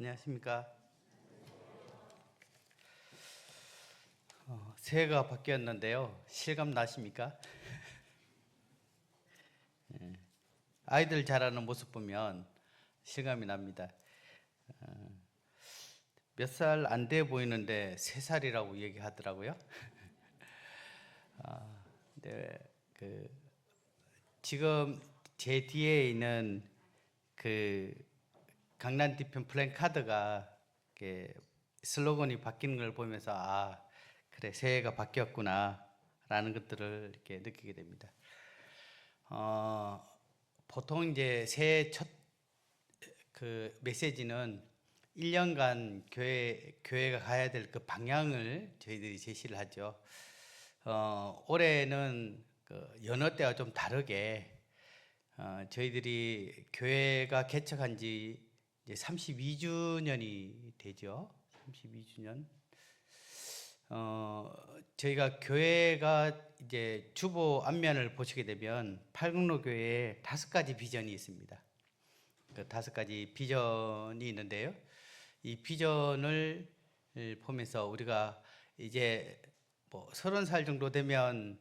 안녕하십니까. 새해가 바뀌었는데요. 실감 나십니까? 아이들 자라는 모습 보면 실감이 납니다. 몇 살 안 돼 보이는데 3살이라고 얘기하더라고요. 근데 지금 제 뒤에 있는 그 강남 뒤편 플랜카드가 슬로건이 바뀌는 걸 보면서 그래, 새해가 바뀌었구나 라는 것들을 이렇게 느끼게 됩니다. 보통 이제 새해 첫 메시지는 1년간 교회가 가야 될 그 방향을 저희들이 제시를 하죠. 올해는 여느 때와 좀 다르게 저희들이 교회가 개척한 지 이제 32주년이 되죠. 32주년. 저희가 교회가 이제 주보 앞면을 보시게 되면 팔국로 교회에 5가지 비전이 있습니다. 그 5가지 비전이 있는데요. 이 비전을 보면서 우리가 이제 30살 정도 되면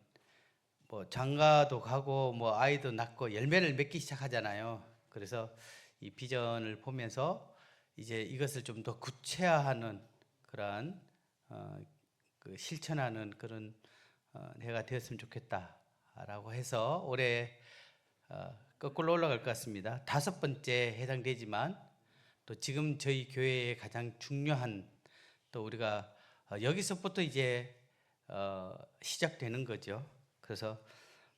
장가도 가고 아이도 낳고 열매를 맺기 시작하잖아요. 그래서 이 비전을 보면서 이제 이것을 좀 더 구체화하는 그러한 실천하는 그런 해가 되었으면 좋겠다라고 해서 올해 거꾸로 올라갈 것 같습니다. 5번째 해당되지만 또 지금 저희 교회의 가장 중요한 또 우리가 여기서부터 이제 시작되는 거죠. 그래서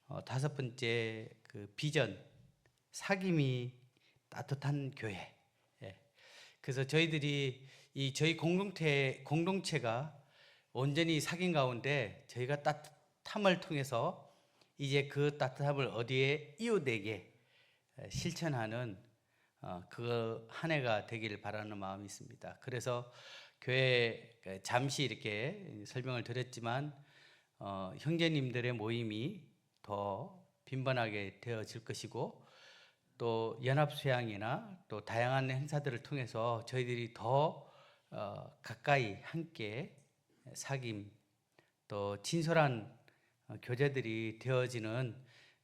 5번째 그 비전, 사귐이 따뜻한 교회. 그래서 저희들이 저희 공동체가 온전히 사귐 가운데 저희가 따뜻함을 통해서 이제 그 따뜻함을 어디에 이웃에게 실천하는 그 한 해가 되기를 바라는 마음이 있습니다. 그래서 교회 잠시 이렇게 설명을 드렸지만 형제님들의 모임이 더 빈번하게 되어질 것이고 또 연합수양이나 또 다양한 행사들을 통해서 저희들이 더 가까이 함께 사귐 또 진솔한 교제들이 되어지는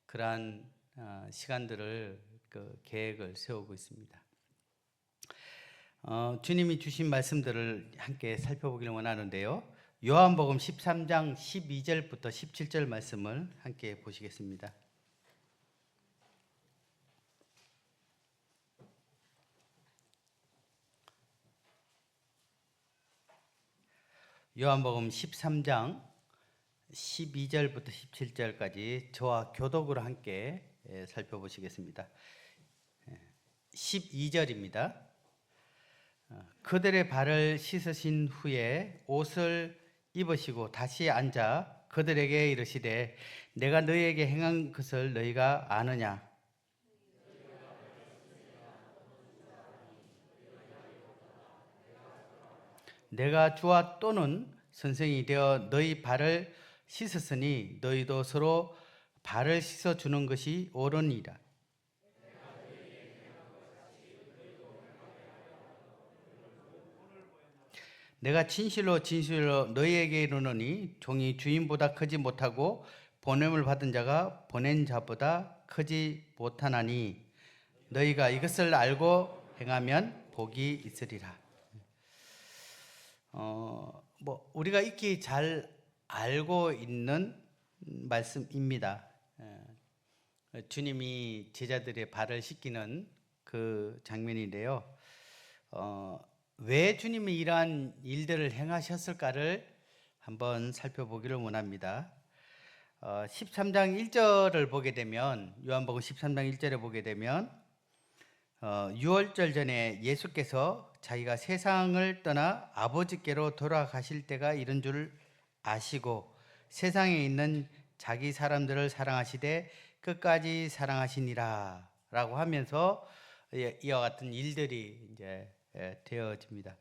그러한 시간들을 계획을 세우고 있습니다. 주님이 주신 말씀들을 함께 살펴보기를 원하는데요. 요한복음 13장 12절부터 17절 말씀을 함께 보시겠습니다. 요한복음 13장 12절부터 17절까지 저와 교독으로 함께 살펴보시겠습니다. 12절입니다. 그들의 발을 씻으신 후에 옷을 입으시고 다시 앉아 그들에게 이르시되 내가 너희에게 행한 것을 너희가 아느냐? 내가 주와 또는 선생이 되어 너희 발을 씻었으니 너희도 서로 발을 씻어주는 것이 옳으니라. 내가 진실로 진실로 너희에게 이르노니 종이 주인보다 크지 못하고 보냄을 받은 자가 보낸 자보다 크지 못하나니 너희가 이것을 알고 행하면 복이 있으리라. 우리가 익히 잘 알고 있는 말씀입니다. 주님이 제자들의 발을 씻기는 그 장면인데요. 왜 주님이 이러한 일들을 행하셨을까를 한번 살펴보기를 원합니다. 13장 1절을 보게 되면 요한복음 13장 1절에 보게 되면 유월절 전에 예수께서 자기가 세상을 떠나 아버지께로 돌아가실 때가 이른 줄 아시고 세상에 있는 자기 사람들을 사랑하시되 끝까지 사랑하시니라 라고 하면서 이와 같은 일들이 이제 되어집니다.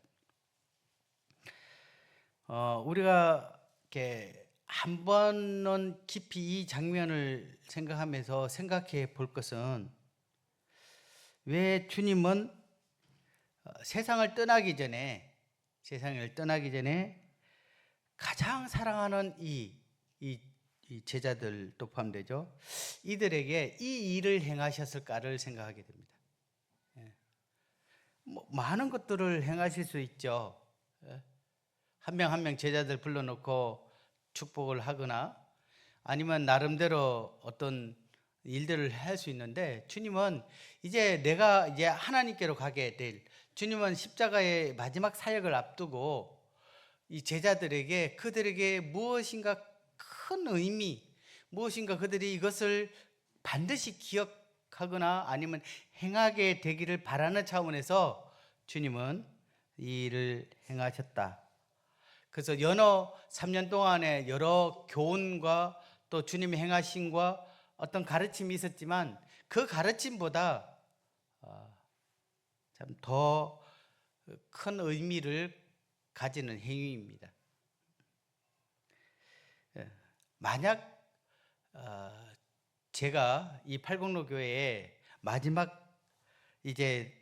우리가 이렇게 한 번은 깊이 이 장면을 생각하면서 생각해 볼 것은 왜 주님은 세상을 떠나기 전에 가장 사랑하는 이 제자들도 포함되죠. 이들에게 이 일을 행하셨을까를 생각하게 됩니다. 뭐 많은 것들을 행하실 수 있죠. 한 명 한 명 제자들 불러놓고 축복을 하거나 아니면 나름대로 어떤 일들을 할 수 있는데, 주님은 내가 하나님께로 가게 될, 주님은 십자가의 마지막 사역을 앞두고 이 제자들에게, 그들에게 무엇인가 큰 의미, 무엇인가 그들이 이것을 반드시 기억하거나 아니면 행하게 되기를 바라는 차원에서 주님은 이 일을 행하셨다. 그래서 연어 3년 동안에 여러 교훈과 또 주님의 행하심과 어떤 가르침이 있었지만, 그 가르침보다 참 더 큰 의미를 가지는 행위입니다. 만약 제가 이 팔공로 교회에 마지막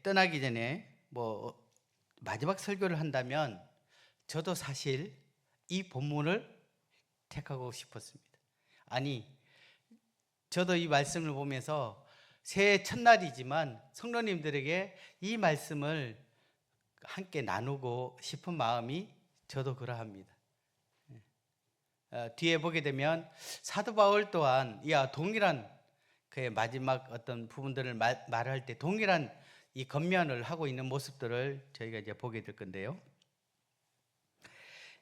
떠나기 전에 마지막 설교를 한다면, 저도 사실 이 본문을 택하고 싶었습니다. 아니, 저도 이 말씀을 보면서 새해 첫날이지만 성도님들에게 이 말씀을 함께 나누고 싶은 마음이 저도 그러합니다. 뒤에 보게 되면 사도 바울 또한 동일한 그의 마지막 어떤 부분들을 말할 때 동일한 이 권면을 하고 있는 모습들을 저희가 보게 될 건데요.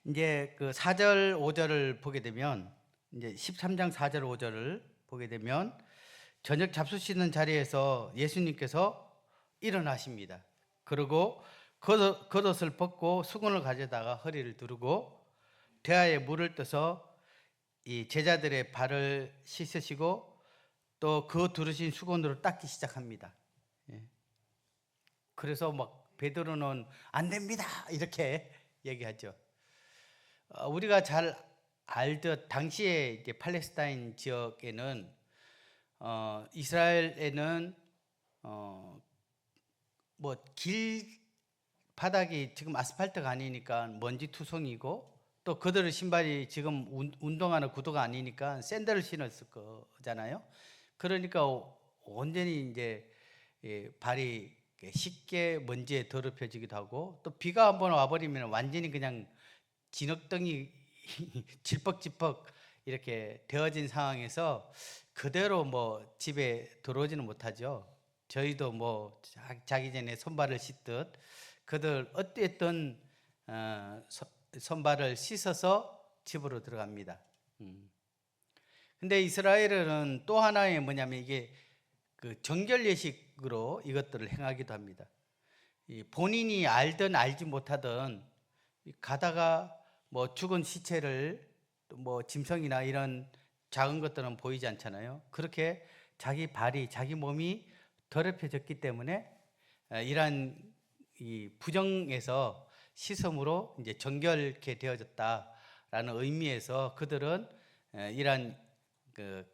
그 4절 5절을 보게 되면, 13장 4절 5절을 보게 되면 저녁 잡수시는 자리에서 예수님께서 일어나십니다. 그리고 겉옷을 벗고 수건을 가져다가 허리를 두르고 대야에 물을 떠서 이 제자들의 발을 씻으시고 또 그 두르신 수건으로 닦기 시작합니다. 그래서 베드로는 안 됩니다 이렇게 얘기하죠. 우리가 잘 알듯 당시에 팔레스타인 지역에는 이스라엘에는 길 바닥이 지금 아스팔트가 아니니까 먼지 투성이고, 또 그들의 신발이 지금 운동하는 구두가 아니니까 샌들을 신었을 거잖아요. 그러니까 온전히 발이 쉽게 먼지에 더럽혀지기도 하고, 또 비가 한번 와버리면 완전히 그냥 진흙덩이 질퍽질퍽 이렇게 되어진 상황에서 그대로 집에 들어오지는 못하죠. 저희도 자기 전에 손발을 씻듯 그들 어땠든 손발을 씻어서 집으로 들어갑니다. 근데 이스라엘은 또 하나의 뭐냐면 그 정결 예식으로 이것들을 행하기도 합니다. 본인이 알든 알지 못하든 가다가 죽은 시체를 또 짐승이나 이런 작은 것들은 보이지 않잖아요. 그렇게 자기 발이, 자기 몸이 더럽혀졌기 때문에 이러한 이 부정에서 시섬으로 정결케 되어졌다라는 의미에서 그들은 이러한 그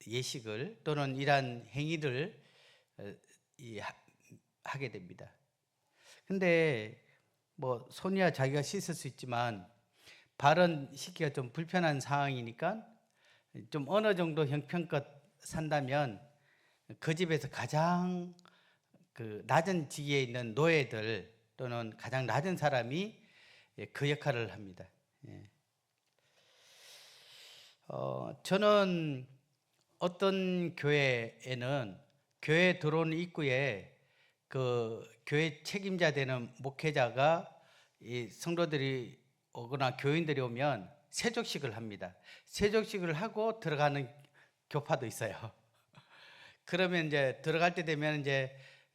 예식을 또는 이러한 행위를 하게 됩니다. 근데 손이야 자기가 씻을 수 있지만 발은 씻기가 좀 불편한 상황이니까 좀 어느 정도 형편껏 산다면 그 집에서 가장 그 낮은 지위에 있는 노예들 또는 가장 낮은 사람이 그 역할을 합니다. 저는 어떤 교회에는 교회 들어오는 입구에 그 교회 책임자 되는 목회자가 이 성도들이 오거나 교인들이 오면 세족식을 합니다. 세족식을 하고 들어가는 교파도 있어요. 그러면 들어갈 때 되면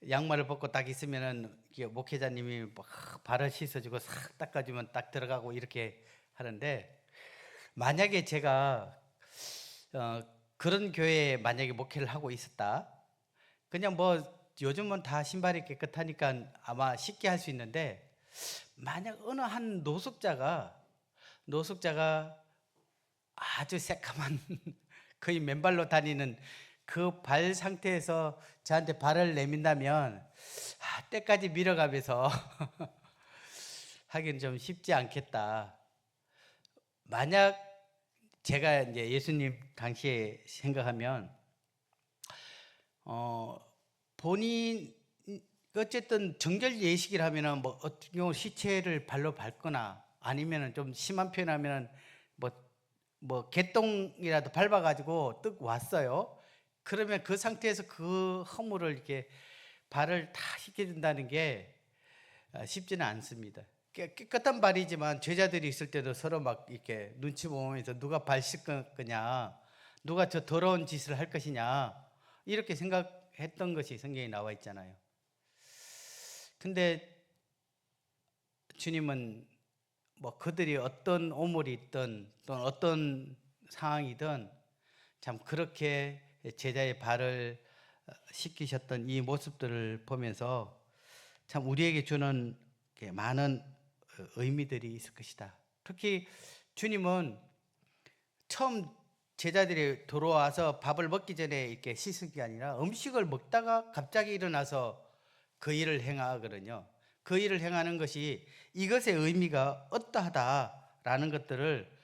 양말을 벗고 딱 있으면은 목회자님이 막 발을 씻어주고 싹 닦아주면 딱 들어가고 이렇게 하는데, 만약에 제가 그런 교회에 만약에 목회를 하고 있었다, 그냥 요즘은 다 신발이 깨끗하니까 아마 쉽게 할 수 있는데, 만약 어느 한 노숙자가 아주 새까만 거의 맨발로 다니는 그 발 상태에서 저한테 발을 내민다면 때까지 밀어가면서 하기는 좀 쉽지 않겠다. 만약 제가 이제 예수님 당시에 생각하면 본인 어쨌든 정절 예식을 하면은 뭐 어떤 경우 시체를 발로 밟거나 아니면은 좀 심한 표현하면은 뭐 개똥이라도 밟아가지고 뜩 왔어요. 그러면 그 상태에서 그 허물을 이렇게 발을 다 씻겨준다는 게 쉽지는 않습니다. 깨끗한 발이지만 제자들이 있을 때도 서로 막 이렇게 눈치 보면서 누가 발 씻을 거냐, 누가 저 더러운 짓을 할 것이냐 이렇게 생각했던 것이 성경에 나와 있잖아요. 근데 주님은 뭐 그들이 어떤 오물이 있든 또는 어떤 상황이든 참 그렇게 제자의 발을 씻기셨던 이 모습들을 보면서 참 우리에게 주는 많은 의미들이 있을 것이다. 특히 주님은 처음 제자들이 들어와서 밥을 먹기 전에 이렇게 씻은 게 아니라 음식을 먹다가 갑자기 일어나서 그 일을 행하거든요. 그 일을 행하는 것이 이것의 의미가 어떠하다라는 것들을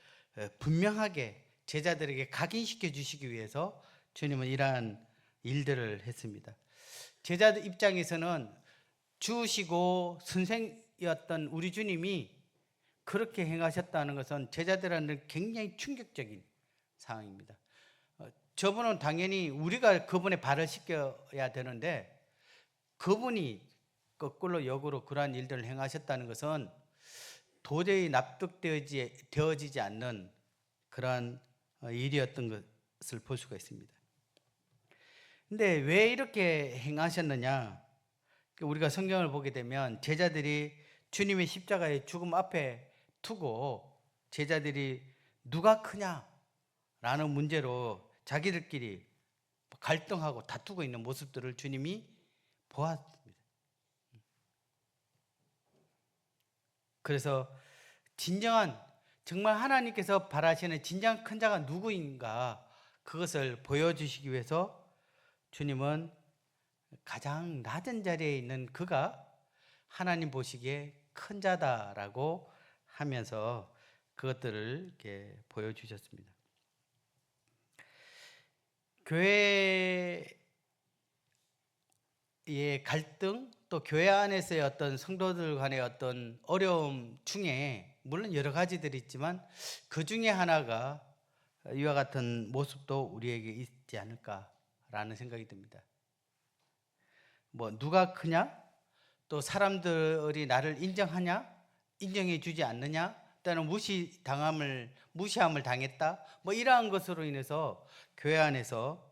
분명하게 제자들에게 각인시켜 주시기 위해서 주님은 이러한 일들을 했습니다. 제자들 입장에서는 주시고 선생이었던 우리 주님이 그렇게 행하셨다는 것은 제자들한테 굉장히 충격적인 상황입니다. 저분은 당연히 우리가 그분의 발을 씻겨야 되는데 그분이 거꾸로 역으로 그러한 일들을 행하셨다는 것은 도저히 납득되어지지 않는 그러한 일이었던 것을 볼 수가 있습니다. 근데 왜 이렇게 행하셨느냐? 우리가 성경을 보게 되면 제자들이 주님의 십자가의 죽음 앞에 두고 제자들이 누가 크냐라는 문제로 자기들끼리 갈등하고 다투고 있는 모습들을 주님이 보았습니다. 그래서 진정한 정말 하나님께서 바라시는 진정한 큰 자가 누구인가 그것을 보여주시기 위해서 주님은 가장 낮은 자리에 있는 그가 하나님 보시기에 큰 자다라고 하면서 그것들을 이렇게 보여주셨습니다. 교회의 갈등 또 교회 안에서의 어떤 성도들 간의 어떤 어려움 중에 물론 여러 가지들이 있지만 그 중에 하나가 이와 같은 모습도 우리에게 있지 않을까라는 생각이 듭니다. 뭐 누가 크냐? 또 사람들이 나를 인정하냐? 인정해 주지 않느냐? 또는 무시함을 당했다? 뭐 이러한 것으로 인해서 교회 안에서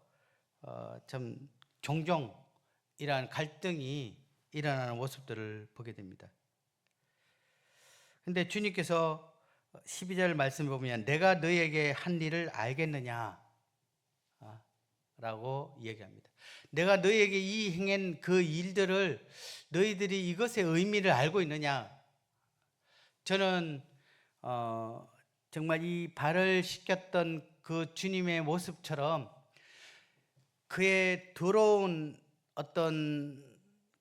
참 종종 이러한 갈등이 일어나는 모습들을 보게 됩니다. 근데 주님께서 12절 말씀을 보면 내가 너희에게 한 일을 알겠느냐? 라고 얘기합니다. 내가 너희에게 이 행한 그 일들을 너희들이 이것의 의미를 알고 있느냐? 저는 정말 이 발을 씻겼던 그 주님의 모습처럼 그의 더러운 어떤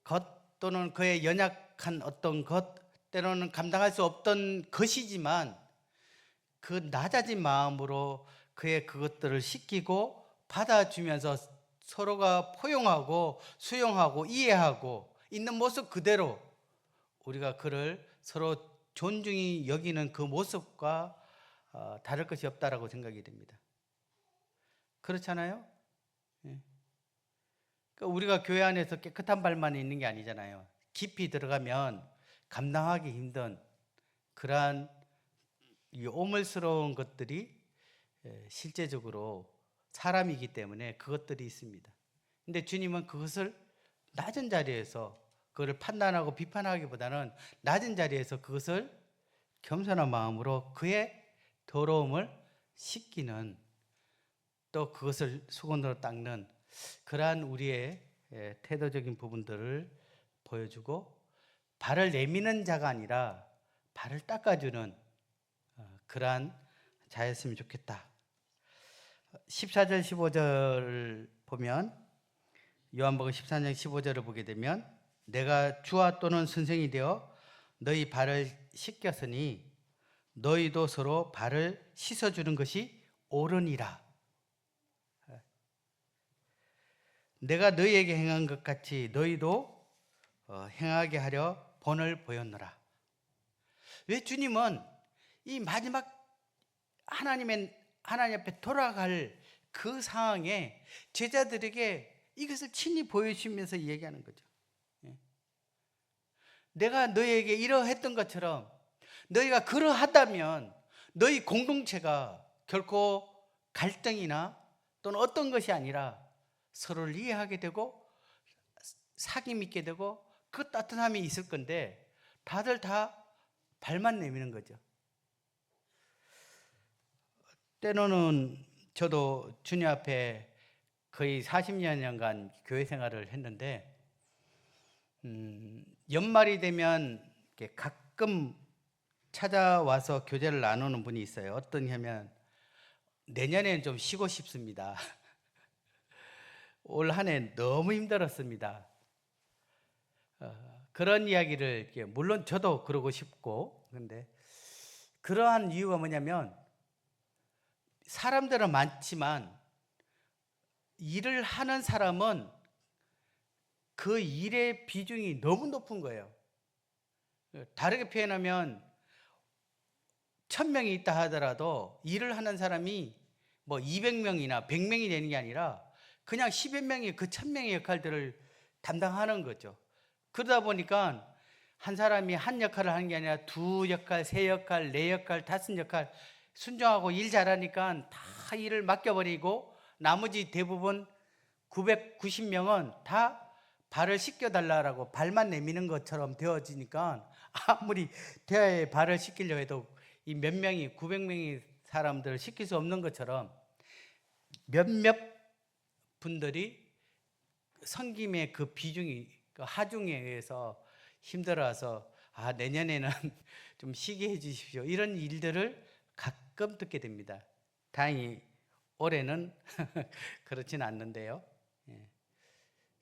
것 또는 그의 연약한 어떤 것 때로는 감당할 수 없던 것이지만 그 낮아진 마음으로 그의 그것들을 씻기고 받아주면서 서로가 포용하고 수용하고 이해하고 있는 모습 그대로 우리가 그를 서로 존중히 여기는 그 모습과 다를 것이 없다라고 생각이 됩니다. 그렇잖아요? 그러니까 우리가 교회 안에서 깨끗한 발만 있는 게 아니잖아요. 깊이 들어가면 감당하기 힘든 그러한 이 오물스러운 것들이 실제적으로 사람이기 때문에 그것들이 있습니다. 근데 주님은 그것을 낮은 자리에서 그것을 판단하고 비판하기보다는 낮은 자리에서 그것을 겸손한 마음으로 그의 더러움을 씻기는 또 그것을 수건으로 닦는 그러한 우리의 태도적인 부분들을 보여주고 발을 내미는 자가 아니라 발을 닦아주는 그러한 자였으면 좋겠다. 14절 15절을 보면 요한복음 13장 15절을 보게 되면 내가 주와 또는 선생이 되어 너희 발을 씻겼으니 너희도 서로 발을 씻어주는 것이 옳으니라. 내가 너희에게 행한 것 같이 너희도 행하게 하려 본을 보였노라. 왜 주님은 이 마지막 하나님 앞에 돌아갈 그 상황에 제자들에게 이것을 친히 보여주시면서 얘기하는 거죠. 내가 너희에게 이러했던 것처럼 너희가 그러하다면 너희 공동체가 결코 갈등이나 또는 어떤 것이 아니라 서로를 이해하게 되고 사귐 있게 되고 그 따뜻함이 있을 건데 다들 다 발만 내미는 거죠. 때로는 저도 주님 앞에 거의 40년간 교회 생활을 했는데 연말이 되면 가끔 찾아와서 교제를 나누는 분이 있어요. 어떤 하면 내년에는 좀 쉬고 싶습니다. 올 한 해 너무 힘들었습니다. 그런 이야기를 물론 저도 그러고 싶고 그런데 그러한 이유가 뭐냐면 사람들은 많지만 일을 하는 사람은 그 일의 비중이 너무 높은 거예요. 다르게 표현하면 1000명이 있다 하더라도 일을 하는 사람이 뭐 200명이나 100명이 되는 게 아니라 그냥 10여 명이 그 1000명의 역할들을 담당하는 거죠. 그러다 보니까 한 사람이 한 역할을 하는 게 아니라 2역할, 3역할, 4역할, 5역할 순종하고 일 잘하니까 다 일을 맡겨버리고 나머지 대부분 990명은 다 발을 씻겨달라고 발만 내미는 것처럼 되어지니까 아무리 대화에 발을 씻기려 해도 이 몇 명이 900명의 사람들을 씻길 수 없는 것처럼 몇몇 분들이 섬김의 그 비중이 그 하중에 의해서 힘들어서 내년에는 좀 쉬게 해 주십시오 이런 일들을 가끔 듣게 됩니다. 다행히 올해는 그렇지는 않는데요.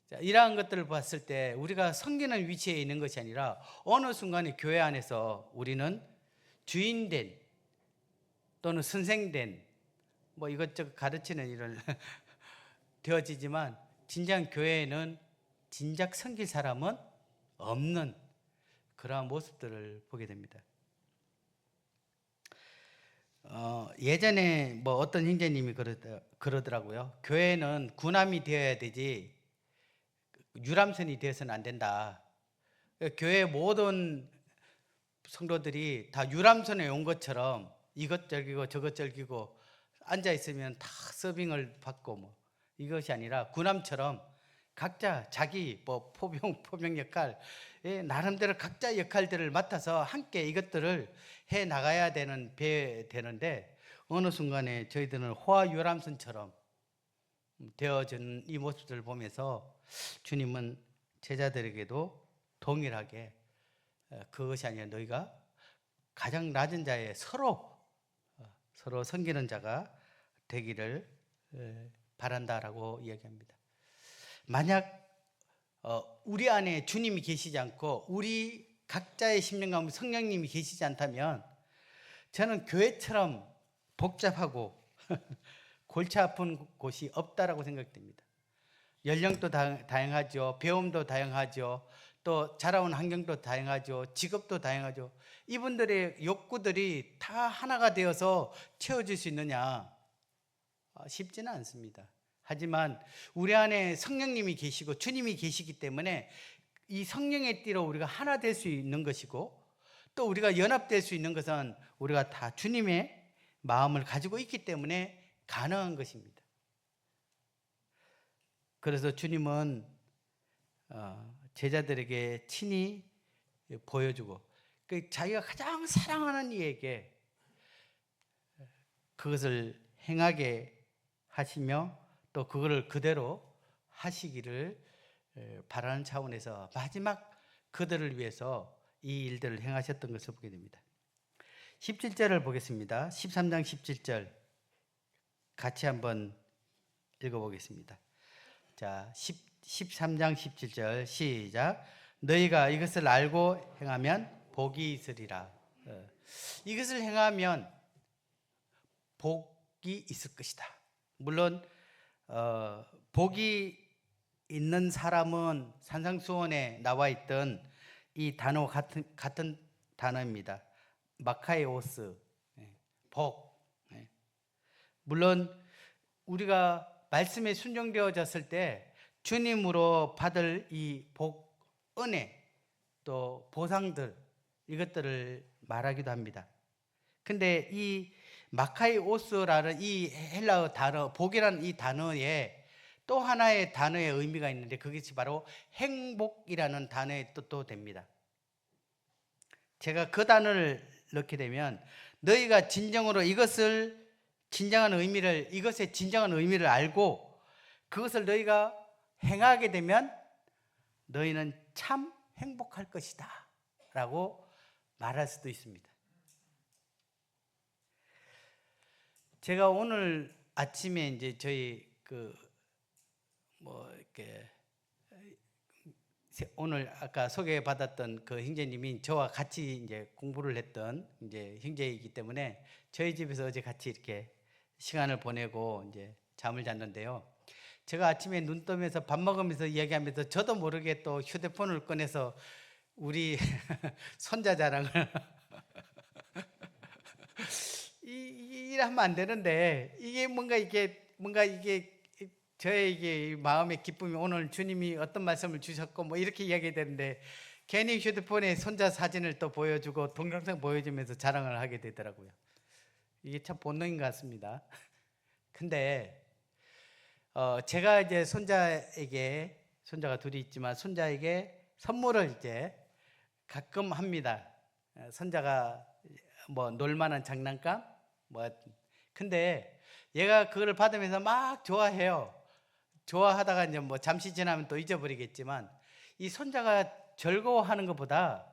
자, 이러한 것들을 봤을 때 우리가 섬기는 위치에 있는 것이 아니라 어느 순간에 교회 안에서 우리는 주인된 또는 선생된 뭐 이것저것 가르치는 일을 되어지지만 진정 교회에는 진작 섬길 사람은 없는 그러한 모습들을 보게 됩니다. 예전에 뭐 어떤 형제님이 그러더라고요. 교회는 군함이 되어야 되지 유람선이 되어서는 안 된다. 교회 모든 성도들이 다 유람선에 온 것처럼 이것 즐기고 저것 즐기고 앉아 있으면 다 서빙을 받고 뭐 이것이 아니라 군함처럼 각자 자기 뭐 포병 역할 나름대로 각자 역할들을 맡아서 함께 이것들을 해 나가야 되는데 어느 순간에 저희들은 호화 유람선처럼 되어진 이 모습들을 보면서 주님은 제자들에게도 동일하게 그것이 아니라 너희가 가장 낮은 자에 서로 섬기는 자가 되기를 바란다라고 이야기합니다. 만약 우리 안에 주님이 계시지 않고 우리 각자의 심령 가운데 성령님이 계시지 않다면 저는 교회처럼 복잡하고 골치 아픈 곳이 없다라고 생각됩니다. 연령도 다양하죠. 배움도 다양하죠. 또 자라온 환경도 다양하죠. 직업도 다양하죠. 이분들의 욕구들이 다 하나가 되어서 채워질 수 있느냐? 쉽지는 않습니다. 하지만 우리 안에 성령님이 계시고 주님이 계시기 때문에 이 성령의 띠로 우리가 하나 될 수 있는 것이고 또 우리가 연합될 수 있는 것은 우리가 다 주님의 마음을 가지고 있기 때문에 가능한 것입니다. 그래서 주님은 제자들에게 친히 보여주고 자기가 가장 사랑하는 이에게 그것을 행하게 하시며 또 그거를 그대로 하시기를 바라는 차원에서 마지막 그들을 위해서 이 일들을 행하셨던 것을 보게 됩니다. 17절을 보겠습니다. 13장 17절 같이 한번 읽어보겠습니다. 자, 13장 17절 시작. 너희가 이것을 알고 행하면 복이 있으리라. 이것을 행하면 복이 있을 것이다. 물론 복이 있는 사람은 산상수훈에 나와 있던 이 단어 같은 단어입니다. 마카이오스, 복. 물론 우리가 말씀에 순종되어졌을 때 주님으로 받을 이 복, 은혜, 또 보상들, 이것들을 말하기도 합니다. 근데 이 마카이오스라는 이 헬라어 단어, 복이라는 이 단어에 또 하나의 단어의 의미가 있는데 그것이 바로 행복이라는 단어의 뜻도 됩니다. 제가 그 단어를 넣게 되면 너희가 진정으로 이것의 진정한 의미를 알고 그것을 너희가 행하게 되면 너희는 참 행복할 것이다 라고 말할 수도 있습니다. 제가 오늘 아침에 이제 저희 이렇게 오늘 아까 소개받았던 그 형제님이 저와 같이 이제 공부를 했던 이제 형제이기 때문에 저희 집에서 어제 같이 이렇게 시간을 보내고 이제 잠을 잤는데요. 제가 아침에 눈 뜨면서 밥 먹으면서 이야기하면서 저도 모르게 또 휴대폰을 꺼내서 우리 손자 자랑을 이러면 안 되는데 이게 뭔가 이게 저에게 마음의 기쁨이 오늘 주님이 어떤 말씀을 주셨고 뭐 이렇게 이야기해야 되는데 괜히 휴대폰에 손자 사진을 또 보여주고 동영상 보여주면서 자랑을 하게 되더라고요. 이게 참 본능인 것 같습니다. 근데 제가 이제 손자가 둘이 있지만 손자에게 선물을 이제 가끔 합니다. 손자가 뭐 놀만한 장난감 근데 얘가 그걸 받으면서 막 좋아해요. 좋아하다가 이제 뭐 잠시 지나면 또 잊어버리겠지만 이 손자가 즐거워하는 것보다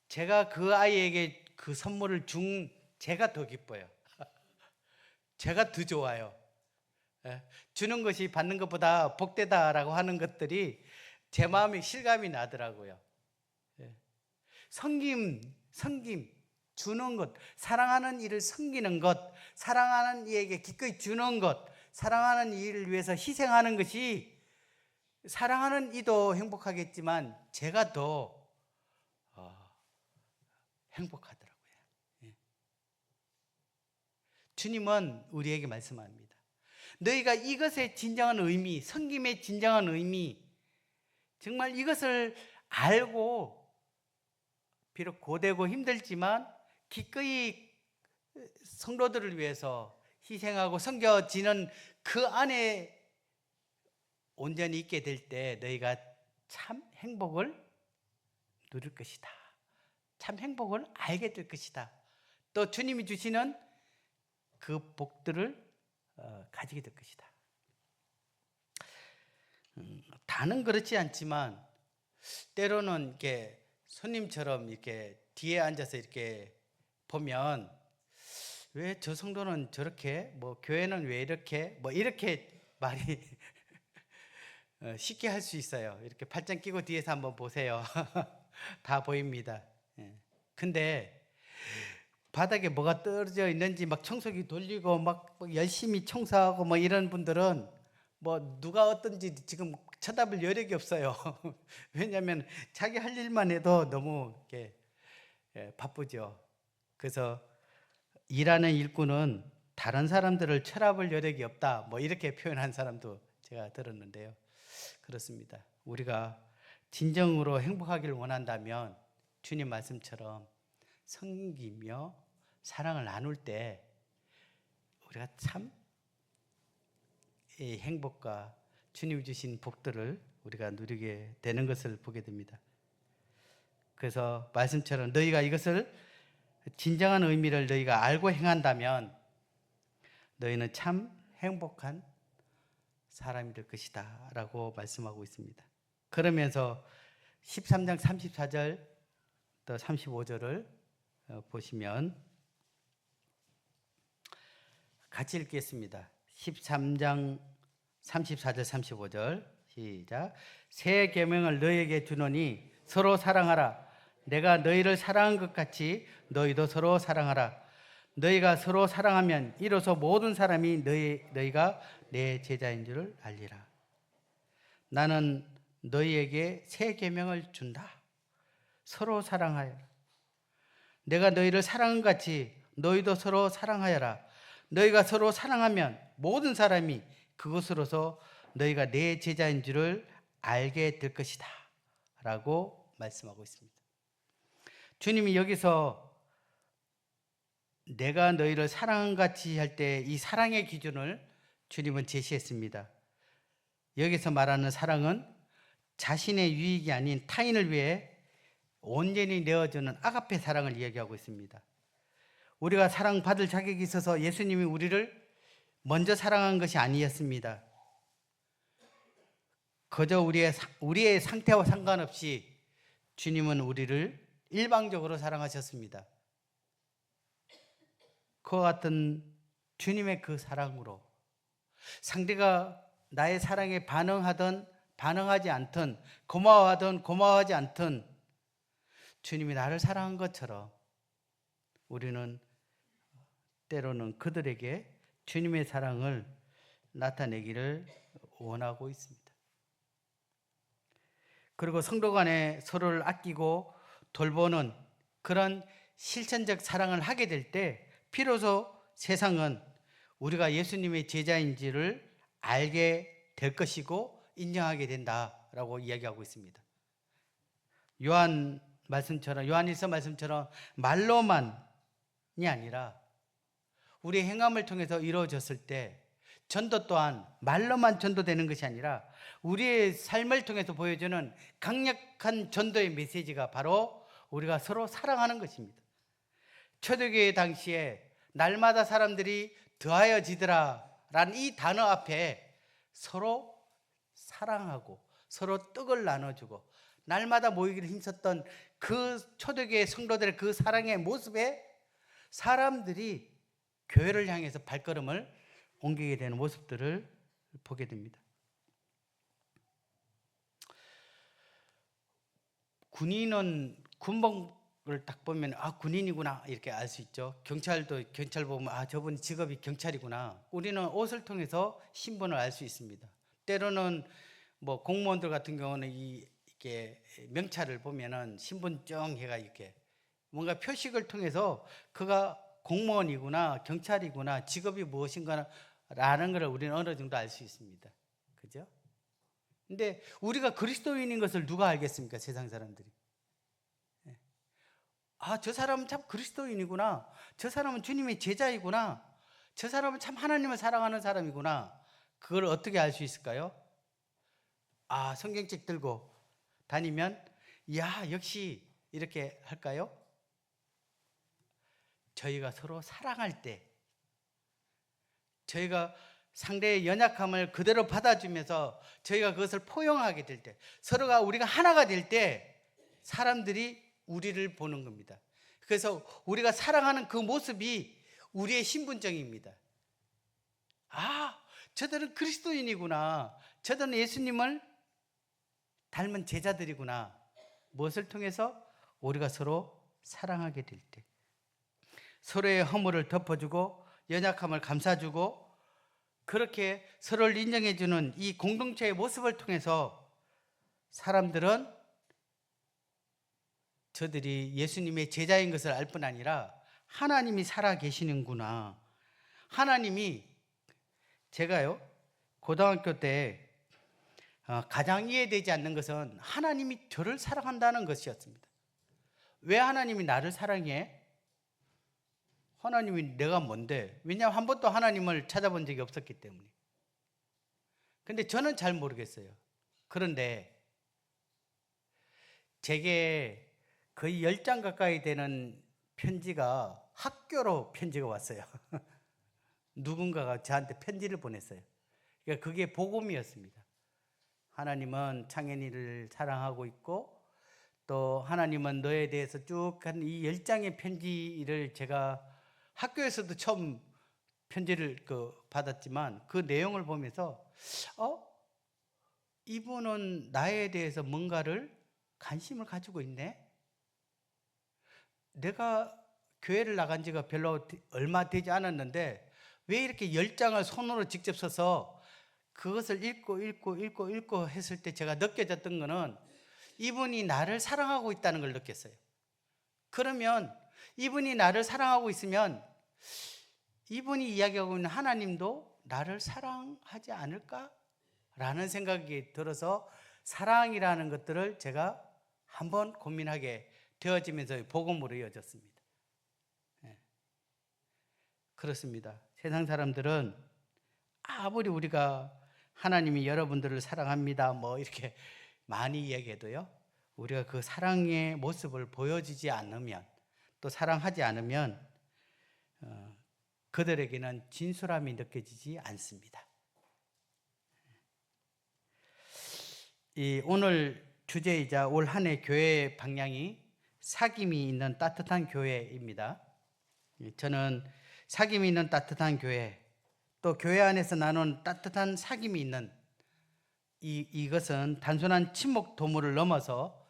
제가 그 아이에게 그 선물을 준 제가 더 기뻐요. 제가 더 좋아요. 주는 것이 받는 것보다 복되다라고 하는 것들이 제 마음에 실감이 나더라고요. 섬김, 주는 것, 사랑하는 이를 섬기는 것, 사랑하는 이에게 기꺼이 주는 것, 사랑하는 이를 위해서 희생하는 것이 사랑하는 이도 행복하겠지만 제가 더 행복하더라고요. 주님은 우리에게 말씀합니다. 너희가 이것의 진정한 의미, 섬김의 진정한 의미, 정말 이것을 알고 비록 고되고 힘들지만 기꺼이 성도들을 위해서 희생하고 섬겨지는 그 안에 온전히 있게 될 때 너희가 참 행복을 누릴 것이다. 참 행복을 알게 될 것이다. 또 주님이 주시는 그 복들을 가지게 될 것이다. 다는 그렇지 않지만 때로는 이렇게 손님처럼 이렇게 뒤에 앉아서 이렇게 보면 왜 저 성도는 저렇게 뭐 교회는 왜 이렇게 뭐 이렇게 말이 쉽게 할 수 있어요. 이렇게 팔짱 끼고 뒤에서 한번 보세요. 다 보입니다. 근데 바닥에 뭐가 떨어져 있는지 막 청소기 돌리고 막 열심히 청소하고 뭐 이런 분들은 뭐 누가 어떤지 지금 쳐다볼 여력이 없어요. 왜냐하면 자기 할 일만 해도 너무 이렇게 바쁘죠. 그래서 일하는 일꾼은 다른 사람들을 쳐다볼 여력이 없다. 뭐 이렇게 표현한 사람도 제가 들었는데요. 그렇습니다. 우리가 진정으로 행복하기를 원한다면 주님 말씀처럼 섬기며 사랑을 나눌 때 우리가 참 이 행복과 주님이 주신 복들을 우리가 누리게 되는 것을 보게 됩니다. 그래서 말씀처럼 너희가 이것을 진정한 의미를 너희가 알고 행한다면 너희는 참 행복한 사람이 될 것이다 라고 말씀하고 있습니다. 그러면서 13장 34절 또 35절을 보시면 같이 읽겠습니다. 13장 34절 35절 시작. 새 계명을 너희에게 주노니 서로 사랑하라. 내가 너희를 사랑한 것 같이 너희도 서로 사랑하라. 너희가 서로 사랑하면 이로써 모든 사람이 너희가 내 제자인 줄을 알리라. 나는 너희에게 새 계명을 준다. 서로 사랑하여라. 내가 너희를 사랑한 것 같이 너희도 서로 사랑하여라. 너희가 서로 사랑하면 모든 사람이 그것으로서 너희가 내 제자인 줄을 알게 될 것이다 라고 말씀하고 있습니다. 주님이 여기서 내가 너희를 사랑한 것 같이 할 때 이 사랑의 기준을 주님은 제시했습니다. 여기서 말하는 사랑은 자신의 유익이 아닌 타인을 위해 온전히 내어주는 아가페 사랑을 이야기하고 있습니다. 우리가 사랑받을 자격이 있어서 예수님이 우리를 먼저 사랑한 것이 아니었습니다. 그저 우리의 상태와 상관없이 주님은 우리를 일방적으로 사랑하셨습니다. 그와 같은 주님의 그 사랑으로 상대가 나의 사랑에 반응하든 반응하지 않든 고마워하든 고마워하지 않든 주님이 나를 사랑한 것처럼 우리는 때로는 그들에게 주님의 사랑을 나타내기를 원하고 있습니다. 그리고 성도 간에 서로를 아끼고 돌보는 그런 실천적 사랑을 하게 될 때 비로소 세상은 우리가 예수님의 제자인지를 알게 될 것이고 인정하게 된다라고 이야기하고 있습니다. 요한일서 말씀처럼 말로만이 아니라 우리의 행함을 통해서 이루어졌을 때 전도 또한 말로만 전도되는 것이 아니라 우리의 삶을 통해서 보여주는 강력한 전도의 메시지가 바로 우리가 서로 사랑하는 것입니다. 초대교회 당시에 날마다 사람들이 더하여지더라 라는 이 단어 앞에 서로 사랑하고 서로 떡을 나눠주고 날마다 모이기를 힘썼던 그 초대교회 성도들의 그 사랑의 모습에 사람들이 교회를 향해서 발걸음을 옮기게 되는 모습들을 보게 됩니다. 군인은 군복을 딱 보면 군인이구나 이렇게 알 수 있죠. 경찰 보면 저분 직업이 경찰이구나. 우리는 옷을 통해서 신분을 알 수 있습니다. 때로는 뭐 공무원들 같은 경우는 이렇게 명찰을 보면은 신분증 해가 이렇게 뭔가 표식을 통해서 그가 공무원이구나 경찰이구나 직업이 무엇인가 라는 걸 우리는 어느 정도 알 수 있습니다. 그죠? 근데 우리가 그리스도인인 것을 누가 알겠습니까? 세상 사람들이. 저 사람은 참 그리스도인이구나. 저 사람은 주님의 제자이구나. 저 사람은 참 하나님을 사랑하는 사람이구나. 그걸 어떻게 알 수 있을까요? 성경책 들고 다니면 역시 이렇게 할까요? 저희가 서로 사랑할 때, 저희가 상대의 연약함을 그대로 받아주면서 저희가 그것을 포용하게 될 때, 우리가 하나가 될 때 사람들이 우리를 보는 겁니다. 그래서 우리가 사랑하는 그 모습이 우리의 신분증입니다. 저들은 그리스도인이구나. 저들은 예수님을 닮은 제자들이구나. 무엇을 통해서? 우리가 서로 사랑하게 될 때, 서로의 허물을 덮어주고 연약함을 감싸주고 그렇게 서로를 인정해주는 이 공동체의 모습을 통해서 사람들은 저들이 예수님의 제자인 것을 알 뿐 아니라 하나님이 살아 계시는구나. 제가요 고등학교 때 가장 이해되지 않는 것은 하나님이 저를 사랑한다는 것이었습니다. 왜 하나님이 나를 사랑해? 하나님이 내가 뭔데? 왜냐하면 한 번도 하나님을 찾아본 적이 없었기 때문에. 근데 저는 잘 모르겠어요. 그런데 제게 거의 10장 가까이 되는 편지가 학교로 편지가 왔어요. 누군가가 저한테 편지를 보냈어요. 그러니까 그게 복음이었습니다. 하나님은 창현이를 사랑하고 있고 또 하나님은 너에 대해서 쭉 한 이 10장의 편지를 제가 학교에서도 처음 편지를 받았지만 그 내용을 보면서 이분은 나에 대해서 뭔가를 관심을 가지고 있네. 내가 교회를 나간 지가 별로 얼마 되지 않았는데 왜 이렇게 10장을 손으로 직접 써서 그것을 읽고 했을 때 제가 느껴졌던 거는 이분이 나를 사랑하고 있다는 걸 느꼈어요. 그러면 이분이 나를 사랑하고 있으면 이분이 이야기하고 있는 하나님도 나를 사랑하지 않을까? 라는 생각이 들어서 사랑이라는 것들을 제가 한번 고민하게 되어지면서 복음으로 이어졌습니다. 그렇습니다. 세상 사람들은 아무리 우리가 하나님이 여러분들을 사랑합니다 뭐 이렇게 많이 이야기해도요, 우리가 그 사랑의 모습을 보여주지 않으면, 또 사랑하지 않으면 그들에게는 진솔함이 느껴지지 않습니다. 이 오늘 주제이자 올 한 해 교회 방향이 사귐이 있는 따뜻한 교회입니다. 저는 사귐이 있는 따뜻한 교회, 또 교회 안에서 나눈 따뜻한 사귐이 있는 이것은 단순한 친목 도모를 넘어서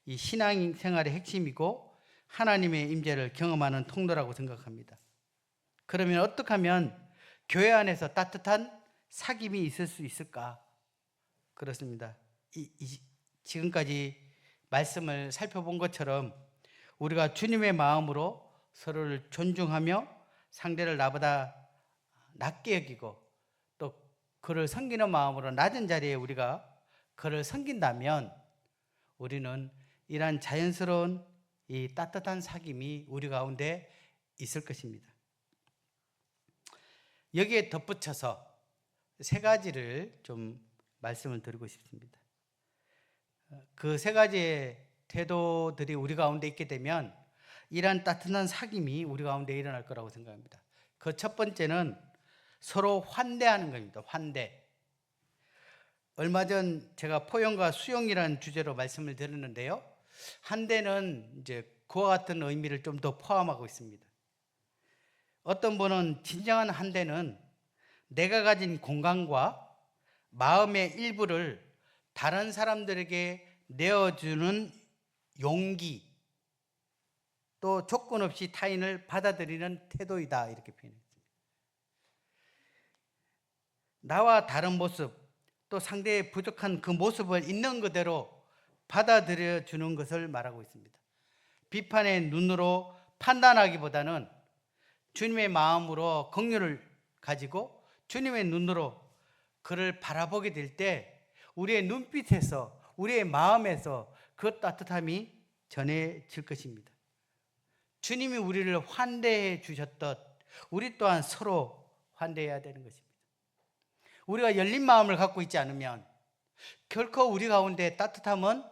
이 신앙생활의 핵심이고 하나님의 임재를 경험하는 통로라고 생각합니다. 그러면 어떻게 하면 교회 안에서 따뜻한 사귐이 있을 수 있을까? 그렇습니다. 지금까지 말씀을 살펴본 것처럼 우리가 주님의 마음으로 서로를 존중하며 상대를 나보다 낮게 여기고 또 그를 섬기는 마음으로 낮은 자리에 우리가 그를 섬긴다면 우리는 이러한 자연스러운 이 따뜻한 사귐이 우리 가운데 있을 것입니다. 여기에 덧붙여서 세 가지를 좀 말씀을 드리고 싶습니다. 그 세 가지의 태도들이 우리 가운데 있게 되면 이러한 따뜻한 사귐이 우리 가운데 일어날 거라고 생각합니다. 그 첫 번째는 서로 환대하는 겁니다. 환대. 얼마 전 제가 포용과 수용이라는 주제로 말씀을 드렸는데요, 환대는 이제 그와 같은 의미를 좀 더 포함하고 있습니다. 어떤 분은 진정한 환대는 내가 가진 공간과 마음의 일부를 다른 사람들에게 내어주는 용기, 또 조건 없이 타인을 받아들이는 태도이다, 이렇게 표현했습니다. 나와 다른 모습, 또 상대의 부족한 그 모습을 있는 그대로 받아들여 주는 것을 말하고 있습니다. 비판의 눈으로 판단하기보다는 주님의 마음으로 긍휼을 가지고 주님의 눈으로 그를 바라보게 될 때 우리의 눈빛에서, 우리의 마음에서 그 따뜻함이 전해질 것입니다. 주님이 우리를 환대해 주셨듯 우리 또한 서로 환대해야 되는 것입니다. 우리가 열린 마음을 갖고 있지 않으면 결코 우리 가운데 따뜻함은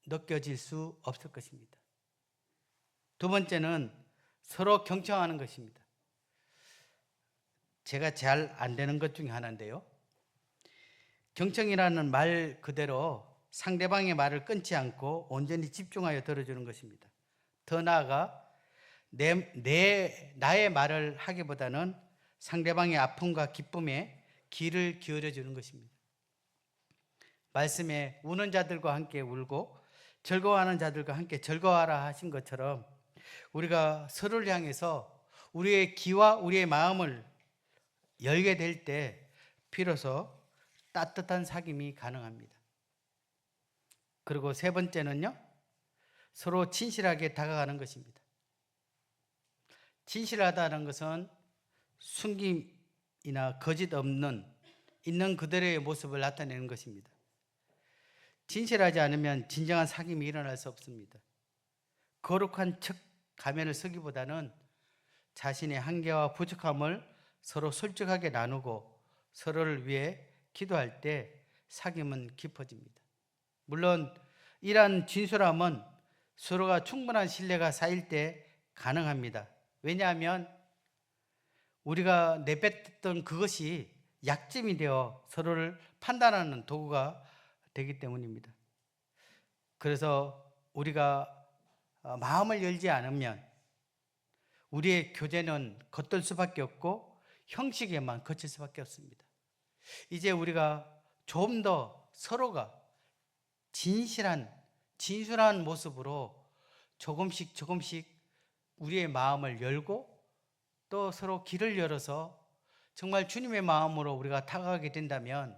느껴질 수 없을 것입니다. 두 번째는 서로 경청하는 것입니다. 제가 잘 안 되는 것 중에 하나인데요, 경청이라는 말 그대로 상대방의 말을 끊지 않고 온전히 집중하여 들어주는 것입니다. 더 나아가 나의 말을 하기보다는 상대방의 아픔과 기쁨에 귀를 기울여 주는 것입니다. 말씀에 우는 자들과 함께 울고 즐거워하는 자들과 함께 즐거워하라 하신 것처럼 우리가 서로를 향해서 우리의 귀와 우리의 마음을 열게 될 때 비로소 따뜻한 사귐이 가능합니다. 그리고 세 번째는요, 서로 진실하게 다가가는 것입니다. 진실하다는 것은 숨김이나 거짓 없는 있는 그대로의 모습을 나타내는 것입니다. 진실하지 않으면 진정한 사귐이 일어날 수 없습니다. 거룩한 척 가면을 쓰기보다는 자신의 한계와 부족함을 서로 솔직하게 나누고 서로를 위해 기도할 때 사귐은 깊어집니다. 물론 이러한 진솔함은 서로가 충분한 신뢰가 쌓일 때 가능합니다. 왜냐하면 우리가 내뱉었던 그것이 약점이 되어 서로를 판단하는 도구가 되기 때문입니다. 그래서 우리가 마음을 열지 않으면 우리의 교제는 겉돌 수밖에 없고 형식에만 거칠 수밖에 없습니다. 이제 우리가 좀 더 서로가 진실한 모습으로 조금씩 우리의 마음을 열고 또 서로 길을 열어서 정말 주님의 마음으로 우리가 다가가게 된다면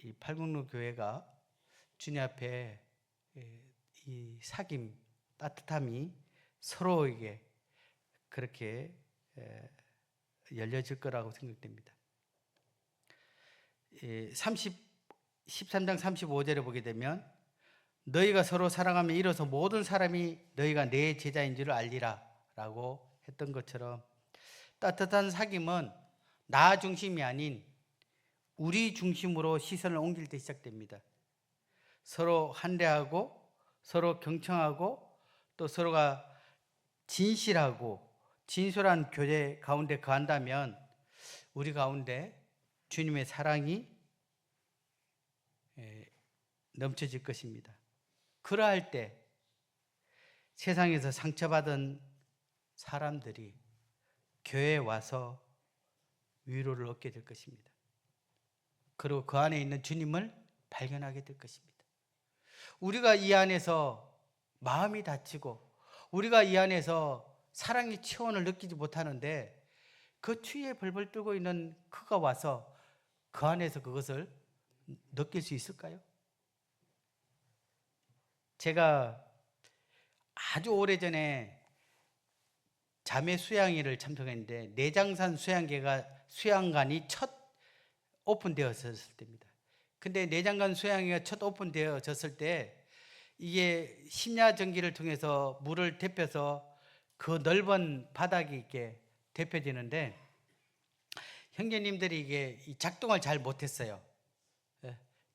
이 팔국로 교회가 주님 앞에 이 사귐, 따뜻함이 서로에게 그렇게 열려질 거라고 생각됩니다. 13장 35절에 보게 되면 너희가 서로 사랑하며 이로써 모든 사람이 너희가 내 제자인 줄을 알리라 라고 했던 것처럼 따뜻한 사귐은 나 중심이 아닌 우리 중심으로 시선을 옮길 때 시작됩니다. 서로 한대하고 서로 경청하고 또 서로가 진실하고 진솔한 교제 가운데 거한다면 우리 가운데 주님의 사랑이 넘쳐질 것입니다. 그러할 때 세상에서 상처받은 사람들이 교회에 와서 위로를 얻게 될 것입니다. 그리고 그 안에 있는 주님을 발견하게 될 것입니다. 우리가 이 안에서 마음이 다치고 우리가 이 안에서 사랑의 체온을 느끼지 못하는데 그 추위에 벌벌 떨고 있는 그가 와서 그 안에서 그것을 느낄 수 있을까요? 제가 아주 오래전에 자매 수양회를 참석했는데 내장산 수양관이 첫 오픈되었을 때입니다. 근데 내장산 수양회가 첫 오픈되어졌을 때 이게 심야 전기를 통해서 물을 데펴서 그 넓은 바닥이 이렇게 데펴지는데 형제님들이 이게 작동을 잘 못했어요.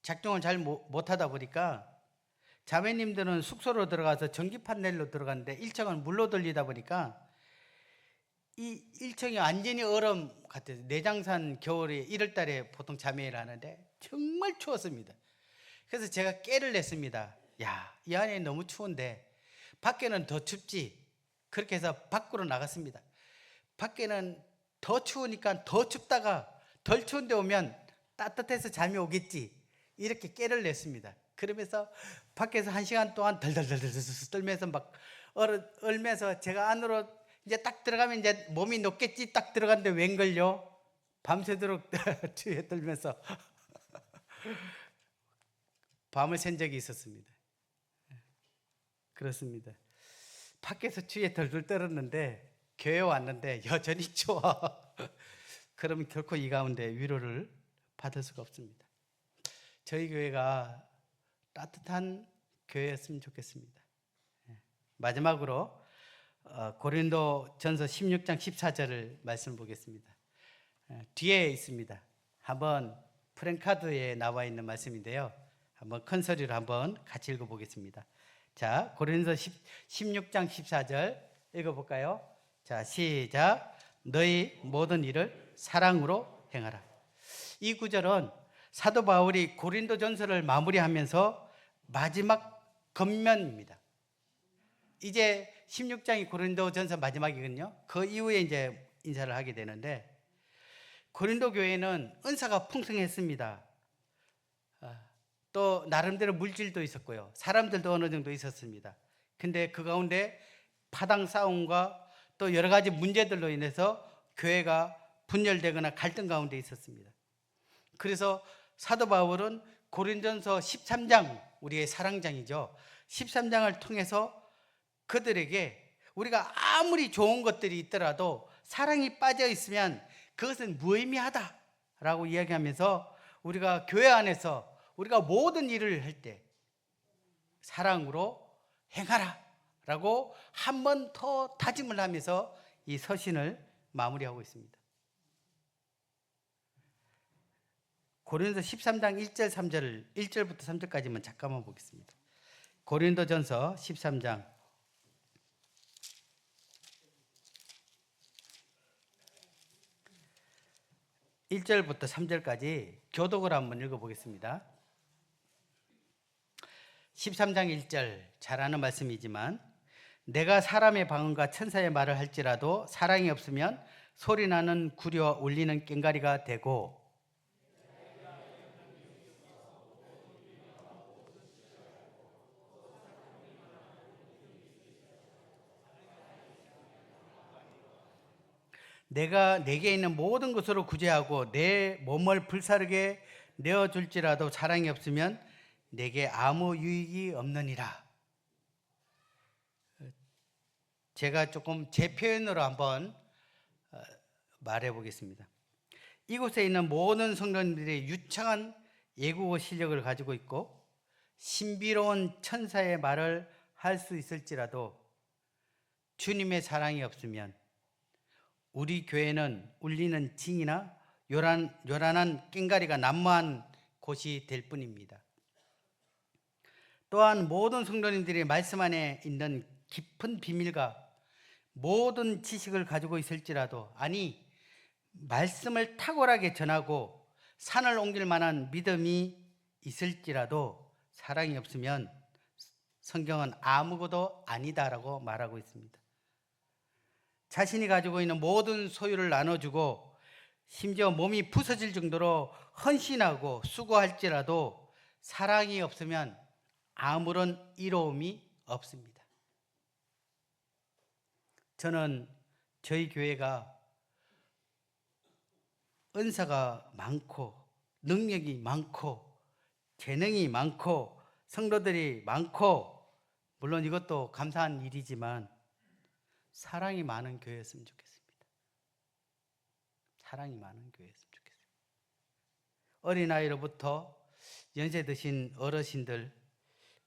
작동을 잘 못하다 보니까 자매님들은 숙소로 들어가서 전기 판넬로 들어갔는데 1층은 물로 돌리다 보니까 이 1층이 완전히 얼음 같아요. 내장산 겨울에 1월 달에 보통 자매를 하는데 정말 추웠습니다. 그래서 제가 깨를 냈습니다. 야, 이 안에 너무 추운데 밖에는 더 춥지. 그렇게 해서 밖으로 나갔습니다. 밖에는 더 추우니까 더 춥다가 덜 추운 데 오면 따뜻해서 잠이 오겠지. 이렇게 깨를 냈습니다. 그러면서 밖에서 1시간 동안 덜덜덜덜 떨면서 막 얼면서 제가 안으로 이제 딱 들어가면 이제 몸이 녹겠지 딱 들어갔는데 웬걸요? 밤새도록 추위에 떨면서 밤을 샌 적이 있었습니다. 그렇습니다. 밖에서 추위에 덜덜 떨었는데 교회 왔는데 여전히 추워. 그러면 결코 이 가운데 위로를 받을 수가 없습니다. 저희 교회가 따뜻한 교회였으면 좋겠습니다. 마지막으로 고린도전서 16장 14절을 말씀 보겠습니다. 뒤에 있습니다. 한번 프랭카드에 나와 있는 말씀인데요. 한번 큰 소리로 한번 같이 읽어보겠습니다. 자, 고린도서 16장 14절 읽어볼까요? 자, 시작. 너희 모든 일을 사랑으로 행하라. 이 구절은 사도 바울이 고린도전서를 마무리하면서 마지막 겉면입니다. 이제 16장이 고린도전서 마지막이거든요. 그 이후에 이제 인사를 하게 되는데 고린도 교회는 은사가 풍성했습니다. 또 나름대로 물질도 있었고요. 사람들도 어느 정도 있었습니다. 근데 그 가운데 파당 싸움과 또 여러 가지 문제들로 인해서 교회가 분열되거나 갈등 가운데 있었습니다. 그래서 사도 바울은 고린도전서 13장, 우리의 사랑장이죠. 13장을 통해서 그들에게 우리가 아무리 좋은 것들이 있더라도 사랑이 빠져 있으면 그것은 무의미하다라고 이야기하면서 우리가 교회 안에서 우리가 모든 일을 할 때 사랑으로 행하라 라고 한 번 더 다짐을 하면서 이 서신을 마무리하고 있습니다. 고린도 13장 1절 3절 1절부터 3절까지만 잠깐만 보겠습니다. 고린도전서 13장 1절부터 3절까지 교독을 한번 읽어보겠습니다. 13장 1절 잘 아는 말씀이지만 내가 사람의 방언과 천사의 말을 할지라도 사랑이 없으면 소리나는 구리와 울리는 꽹과리가 되고 내가 내게 있는 모든 것으로 구제하고 내 몸을 불사르게 내어줄지라도 사랑이 없으면 내게 아무 유익이 없느니라. 제가 조금 제 표현으로 한번 말해 보겠습니다. 이곳에 있는 모든 성도님들이 유창한 외국어 실력을 가지고 있고 신비로운 천사의 말을 할 수 있을지라도 주님의 사랑이 없으면 우리 교회는 울리는 징이나 요란한 꽹과리가 난무한 곳이 될 뿐입니다. 또한 모든 성도님들이 말씀 안에 있는 깊은 비밀과 모든 지식을 가지고 있을지라도, 아니 말씀을 탁월하게 전하고 산을 옮길 만한 믿음이 있을지라도 사랑이 없으면 성경은 아무것도 아니다라고 말하고 있습니다. 자신이 가지고 있는 모든 소유를 나눠주고 심지어 몸이 부서질 정도로 헌신하고 수고할지라도 사랑이 없으면 아무런 이로움이 없습니다. 저는 저희 교회가 은사가 많고 능력이 많고 재능이 많고 성도들이 많고, 물론 이것도 감사한 일이지만 사랑이 많은 교회였으면 좋겠습니다. 사랑이 많은 교회였으면 좋겠습니다. 어린아이로부터 연세 드신 어르신들,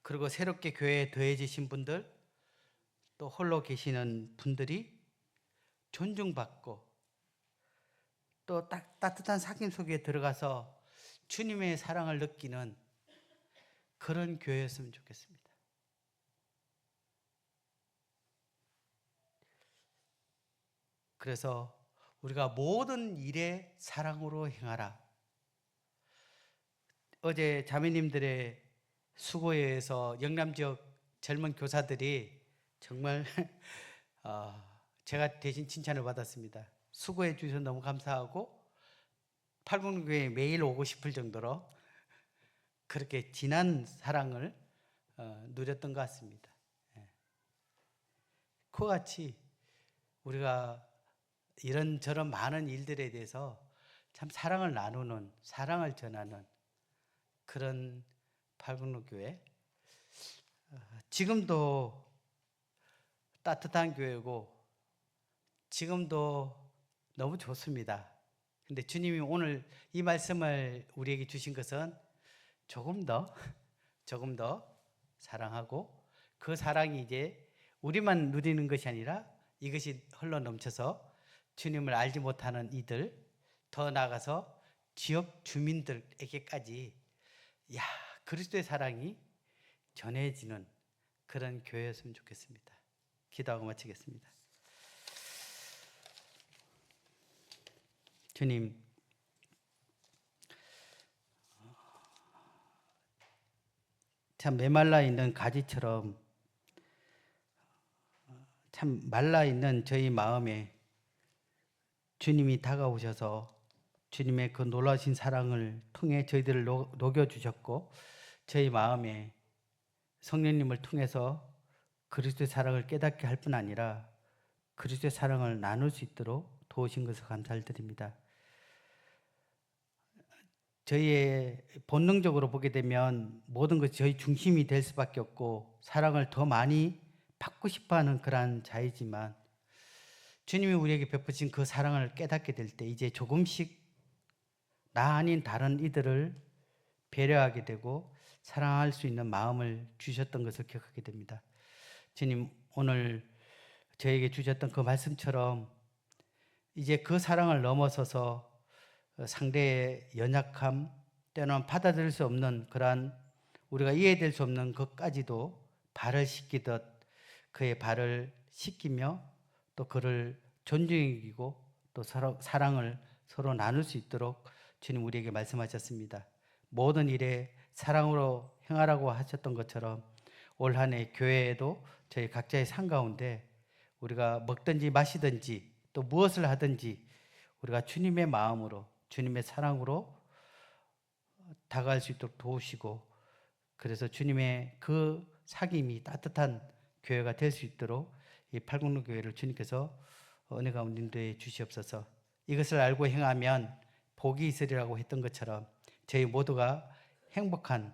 그리고 새롭게 교회에 더해지신 분들, 또 홀로 계시는 분들이 존중받고 또 따뜻한 사귐 속에 들어가서 주님의 사랑을 느끼는 그런 교회였으면 좋겠습니다. 그래서 우리가 모든 일에 사랑으로 행하라. 어제 자매님들의 수고에 의해서 영남 지역 젊은 교사들이 정말 제가 대신 칭찬을 받았습니다. 수고해 주셔서 너무 감사하고 팔공교회에 매일 오고 싶을 정도로 그렇게 진한 사랑을 누렸던 것 같습니다. 그와 같이 우리가 이런저런 많은 일들에 대해서 참 사랑을 나누는, 사랑을 전하는 그런 팔공교회, 지금도 따뜻한 교회고 지금도 너무 좋습니다. 근데 주님이 오늘 이 말씀을 우리에게 주신 것은 조금 더 사랑하고, 그 사랑이 이제 우리만 누리는 것이 아니라 이것이 흘러 넘쳐서 주님을 알지 못하는 이들, 더 나아가서 지역 주민들에게까지 그리스도의 사랑이 전해지는 그런 교회였으면 좋겠습니다. 기도하고 마치겠습니다. 주님, 참 메말라 있는 가지처럼 참 말라 있는 저희 마음에 주님이 다가오셔서 주님의 그 놀라신 사랑을 통해 저희들을 녹여주셨고, 저희 마음에 성령님을 통해서 그리스도의 사랑을 깨닫게 할 뿐 아니라 그리스도의 사랑을 나눌 수 있도록 도우신 것을 감사를 드립니다. 저희의 본능적으로 보게 되면 모든 것이 저희 중심이 될 수밖에 없고 사랑을 더 많이 받고 싶어하는 그러한 자이지만, 주님이 우리에게 베푸신 그 사랑을 깨닫게 될 때 이제 조금씩 나 아닌 다른 이들을 배려하게 되고 사랑할 수 있는 마음을 주셨던 것을 기억하게 됩니다. 주님, 오늘 저에게 주셨던 그 말씀처럼 이제 그 사랑을 넘어서서 상대의 연약함, 때로는 받아들일 수 없는 그러한 우리가 이해될 수 없는 것까지도 발을 씻기듯 그의 발을 씻기며 또 그를 존중이고 또 사랑을 서로 나눌 수 있도록 주님 우리에게 말씀하셨습니다. 모든 일에 사랑으로 행하라고 하셨던 것처럼 올 한 해 교회에도 저희 각자의 삶 가운데 우리가 먹든지 마시든지 또 무엇을 하든지 우리가 주님의 마음으로 주님의 사랑으로 다가갈 수 있도록 도우시고, 그래서 주님의 그 사귐이 따뜻한 교회가 될 수 있도록 이 팔공로 교회를 주님께서 은혜 가운데 인도해 주시옵소서. 이것을 알고 행하면 복이 있으리라고 했던 것처럼 저희 모두가 행복한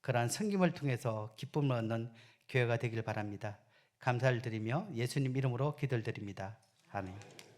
그러한 섬김을 통해서 기쁨을 얻는 교회가 되길 바랍니다. 감사를 드리며 예수님 이름으로 기도를 드립니다. 아멘.